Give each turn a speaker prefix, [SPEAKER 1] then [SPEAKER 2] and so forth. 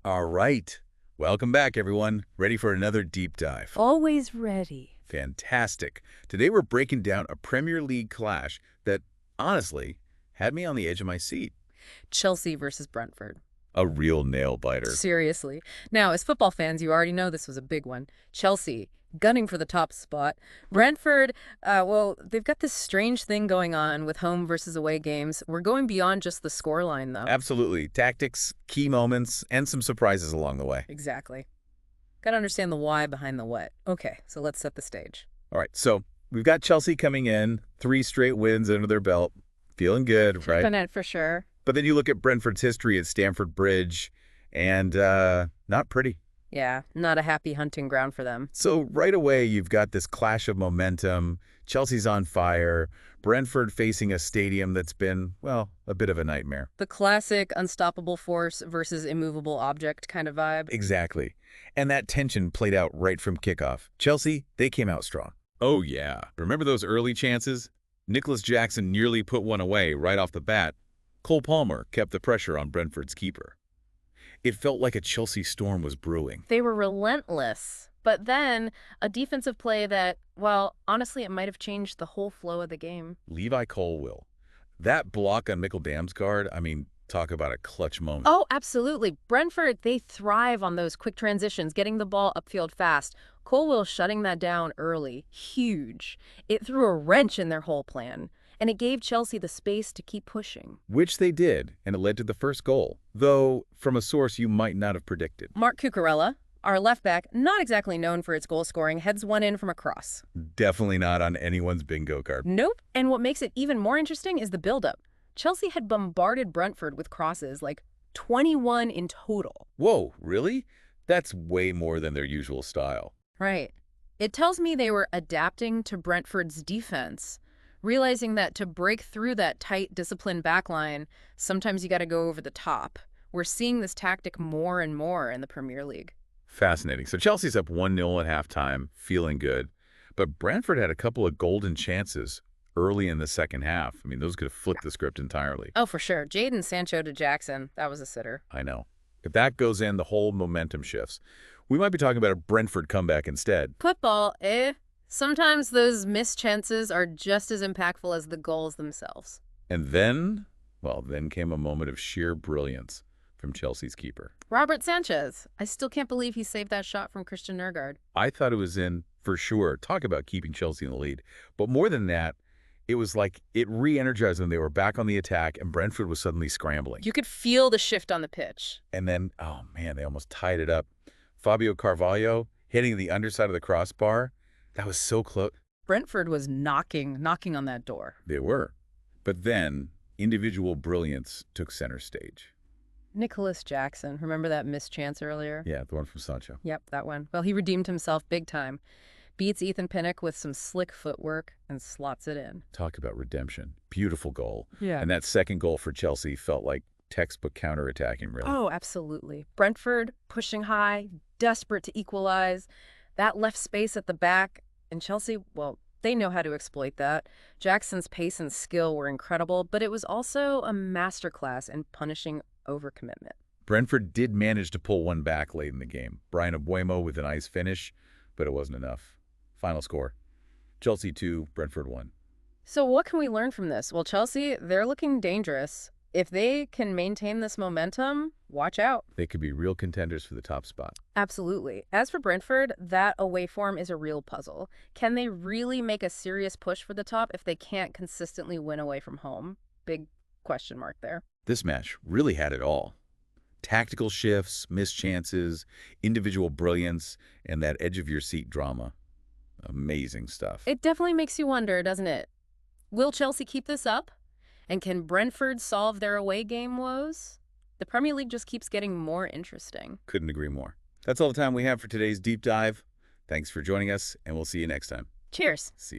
[SPEAKER 1] All right. Welcome back, everyone. Ready for another deep dive.
[SPEAKER 2] Always ready.
[SPEAKER 1] Fantastic. Today we're breaking down a Premier League clash that, honestly, had me on the edge of my seat.
[SPEAKER 2] Chelsea versus Brentford.
[SPEAKER 1] A real nail-biter.
[SPEAKER 2] Seriously. Now, as football fans, you already know this was a big one. Chelsea, gunning for the top spot. Brentford, well, they've got this strange thing going on with home versus away games. We're going beyond just the scoreline, though.
[SPEAKER 1] Absolutely. Tactics, key moments, and some surprises along the way.
[SPEAKER 2] Exactly. Got to understand the why behind the what. Okay, so let's set the stage.
[SPEAKER 1] All right, so we've got Chelsea coming in, 3 straight wins under their belt. Feeling good, right?
[SPEAKER 2] Definite for sure.
[SPEAKER 1] But then you look at Brentford's history at Stamford Bridge, and not pretty.
[SPEAKER 2] Yeah, not a happy hunting ground for them.
[SPEAKER 1] So right away, you've got this clash of momentum. Chelsea's on fire. Brentford facing a stadium that's been, well, a bit of a nightmare.
[SPEAKER 2] The classic unstoppable force versus immovable object kind of vibe.
[SPEAKER 1] Exactly. And that tension played out right from kickoff. Chelsea, they came out strong. Oh, yeah. Remember those early chances? Nicholas Jackson nearly put one away right off the bat. Cole Palmer kept the pressure on Brentford's keeper. It felt like a Chelsea storm was brewing.
[SPEAKER 2] They were relentless. But then a defensive play that, well, honestly, it might have changed the whole flow of the game.
[SPEAKER 1] Levi Colwill. That block on Mikkel Damsgaard, I mean, talk about a clutch moment.
[SPEAKER 2] Oh, absolutely. Brentford, they thrive on those quick transitions, getting the ball upfield fast. Colwill shutting that down early. Huge. It threw a wrench in their whole plan. And it gave Chelsea the space to keep pushing.
[SPEAKER 1] Which they did, and it led to the first goal, though from a source you might not have predicted.
[SPEAKER 2] Mark Cucurella, our left back, not exactly known for its goal scoring, heads one in from a cross.
[SPEAKER 1] Definitely not on anyone's bingo card.
[SPEAKER 2] Nope. And what makes it even more interesting is the buildup. Chelsea had bombarded Brentford with crosses, like 21 in total.
[SPEAKER 1] Whoa, really? That's way more than their usual style.
[SPEAKER 2] Right. It tells me they were adapting to Brentford's defense, realizing that to break through that tight, disciplined backline, sometimes you got to go over the top. We're seeing this tactic more and more in the Premier League.
[SPEAKER 1] Fascinating. So Chelsea's up 1-0 at halftime, feeling good. But Brentford had a couple of golden chances early in the second half. I mean, those could have flipped the script entirely.
[SPEAKER 2] Oh, for sure. Jadon Sancho to Jackson. That was a sitter.
[SPEAKER 1] I know. If that goes in, the whole momentum shifts. We might be talking about a Brentford comeback instead.
[SPEAKER 2] Football, eh? Sometimes those missed chances are just as impactful as the goals themselves.
[SPEAKER 1] And then, well, then came a moment of sheer brilliance from Chelsea's keeper.
[SPEAKER 2] Robert Sanchez. I still can't believe he saved that shot from Christian Nørgaard.
[SPEAKER 1] I thought it was in for sure. Talk about keeping Chelsea in the lead. But more than that, it was like it re-energized them. They were back on the attack, and Brentford was suddenly scrambling.
[SPEAKER 2] You could feel the shift on the pitch.
[SPEAKER 1] And then, oh man, they almost tied it up. Fabio Carvalho hitting the underside of the crossbar. That was so close.
[SPEAKER 2] Brentford was knocking on that door.
[SPEAKER 1] They were. But then, individual brilliance took center stage.
[SPEAKER 2] Nicholas Jackson. Remember that missed chance earlier?
[SPEAKER 1] Yeah, the one from Sancho.
[SPEAKER 2] Yep, that one. Well, he redeemed himself big time. Beats Ethan Pinnock with some slick footwork and slots it in.
[SPEAKER 1] Talk about redemption. Beautiful goal.
[SPEAKER 2] Yeah.
[SPEAKER 1] And that second goal for Chelsea felt like textbook counterattacking, really.
[SPEAKER 2] Oh, absolutely. Brentford pushing high, desperate to equalize. That left space at the back. And Chelsea, well, they know how to exploit that. Jackson's pace and skill were incredible, but it was also a masterclass in punishing overcommitment.
[SPEAKER 1] Brentford did manage to pull one back late in the game. Brian Abuemo with a nice finish, but it wasn't enough. Final score, Chelsea 2, Brentford 1.
[SPEAKER 2] So what can we learn from this? Well, Chelsea, they're looking dangerous. If they can maintain this momentum, watch out.
[SPEAKER 1] They could be real contenders for the top spot.
[SPEAKER 2] Absolutely. As for Brentford, that away form is a real puzzle. Can they really make a serious push for the top if they can't consistently win away from home? Big question mark there.
[SPEAKER 1] This match really had it all. Tactical shifts, missed chances, individual brilliance, and that edge-of-your-seat drama. Amazing stuff.
[SPEAKER 2] It definitely makes you wonder, doesn't it? Will Chelsea keep this up? And can Brentford solve their away game woes? The Premier League just keeps getting more interesting.
[SPEAKER 1] Couldn't agree more. That's all the time we have for today's deep dive. Thanks for joining us, and we'll see you next time.
[SPEAKER 2] Cheers.
[SPEAKER 1] See you.